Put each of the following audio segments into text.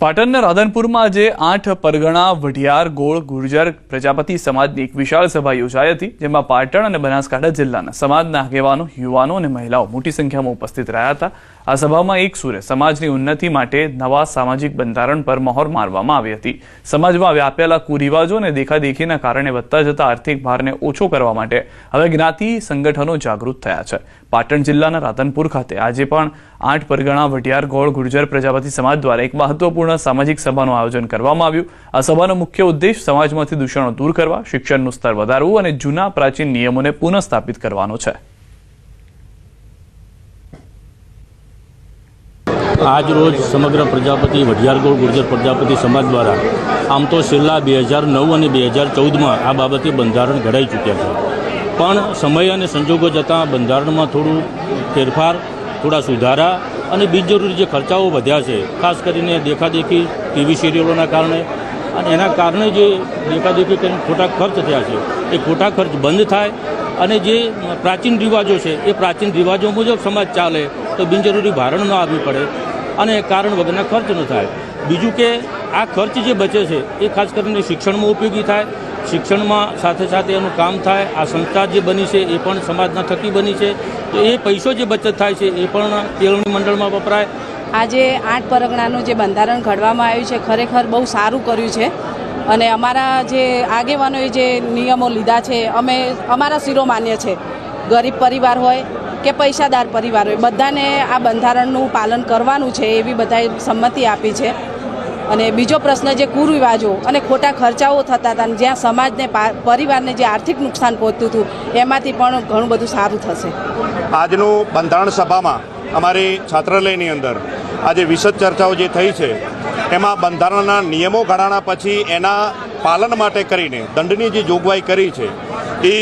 પાટણના રાધનપુરમાં આજે 8 પરગણા વઢિયાર ગોળ ગુર્જર પ્રજાપતિ સમાજની એક વિશાળ સભા યોજાઈ હતી, જેમાં પાટણ અને બનાસકાંઠા જિલ્લાના સમાજના આગેવાનો, યુવાનો અને મહિલાઓ મોટી સંખ્યામાં ઉપસ્થિત રહ્યા હતા। આ સભામાં એક સુરે સમાજની ઉન્નતિ માટે નવા સામાજિક બંધારણ પર મહોર મારવામાં આવી હતી। સમાજમાં વ્યાપેલા કુરિવાજો અને દેખાદેખીના કારણે વધતા જતા આર્થિક ભારને ઓછો કરવા માટે હવે જ્ઞાતિ સંગઠનો જાગૃત થયા છે। પાટણ જિલ્લાના રાધનપુર ખાતે આજે પણ 8 પરગણા વઢિયાર ગોળ ગુર્જર પ્રજાપતિ સમાજ દ્વારા એક મહત્વપૂર્ણ સામાજિક સભાનું આયોજન કરવામાં આવ્યું। આ સભાનો મુખ્ય ઉદ્દેશ સમાજમાંથી દૂષણો દૂર કરવા, શિક્ષણનું સ્તર વધારવું અને જૂના પ્રાચીન નિયમોને પુનઃસ્થાપિત કરવાનો છે। आज रोज समग्र प्रजापति वढियार गोळ गुर्जर प्रजापति समाज द्वारा आम तो छेल्ला 2009 और 2014 में आ बाबते बंधारण घड़ाई चूक्या है, पण समय और संजोगों जता बंधारण में थोड़ू फेरफार, थोड़ा सुधारा और बिनजरूरी जो खर्चाओ वध्या है, खास करीने देखादेखी टीवी सीरियलों कारणे अने एना कारणे जे देखादेखी करीने खोटा खर्च थया छे ए खोटा खर्च बंद थाय अने जे प्राचीन रिवाजों है ए प्राचीन रिवाजों मुजब समाज चाले तो बिनजरूरी भारण न आवी पड़े અને કારણ વગરના ખર્ચ ન થાય। બીજું કે આ ખર્ચ જે બચે છે એ ખાસ કરીને શિક્ષણમાં ઉપયોગી થાય, શિક્ષણમાં સાથે સાથે એનું કામ થાય। આ સંસ્થા જે બની છે એ પણ સમાજના થકી બની છે, તો એ પૈસો જે બચત થાય છે એ પણ કેળવણી મંડળમાં વપરાય। આજે 8 પરગણાનું જે બંધારણ ઘડવામાં આવ્યું છે ખરેખર બહુ સારું કર્યું છે અને અમારા જે આગેવાનોએ જે નિયમો લીધા છે અમે અમારા શિરોમાન્ય છે। ગરીબ પરિવાર હોય કે પૈસાદાર પરિવાર હોય બધાને આ બંધારણનું પાલન કરવાનું છે એવી બધાએ સંમતિ આપી છે। અને બીજો પ્રશ્ન જે કુરિવાજો અને ખોટા ખર્ચાઓ થતા હતા, જ્યાં સમાજને પરિવારને જે આર્થિક નુકસાન પહોંચતું હતું એમાંથી પણ ઘણું બધું સારું થશે। આજનું બંધારણ સભામાં અમારી છાત્રાલયની અંદર આજે વિશદ ચર્ચાઓ જે થઈ છે એમાં બંધારણના નિયમો ઘડાણા પછી એના પાલન માટે કરીને દંડની જે જોગવાઈ કરી છે એ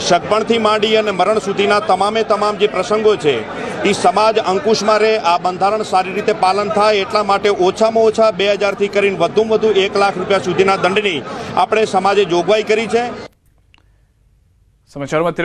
સગપણથી માંડી અને મરણ સુધીના તમામે તમામ જે પ્રસંગો છે એ સમાજ અંકુશમાં રહે, આ બંધારણ સારી રીતે પાલન થાય એટલા માટે ઓછામાં ઓછા 2000થી કરીને વધુમાં વધુ 1 લાખ રૂપિયા સુધીના દંડની આપણે સમાજે જોગવાઈ કરી છે। સમાચારમાં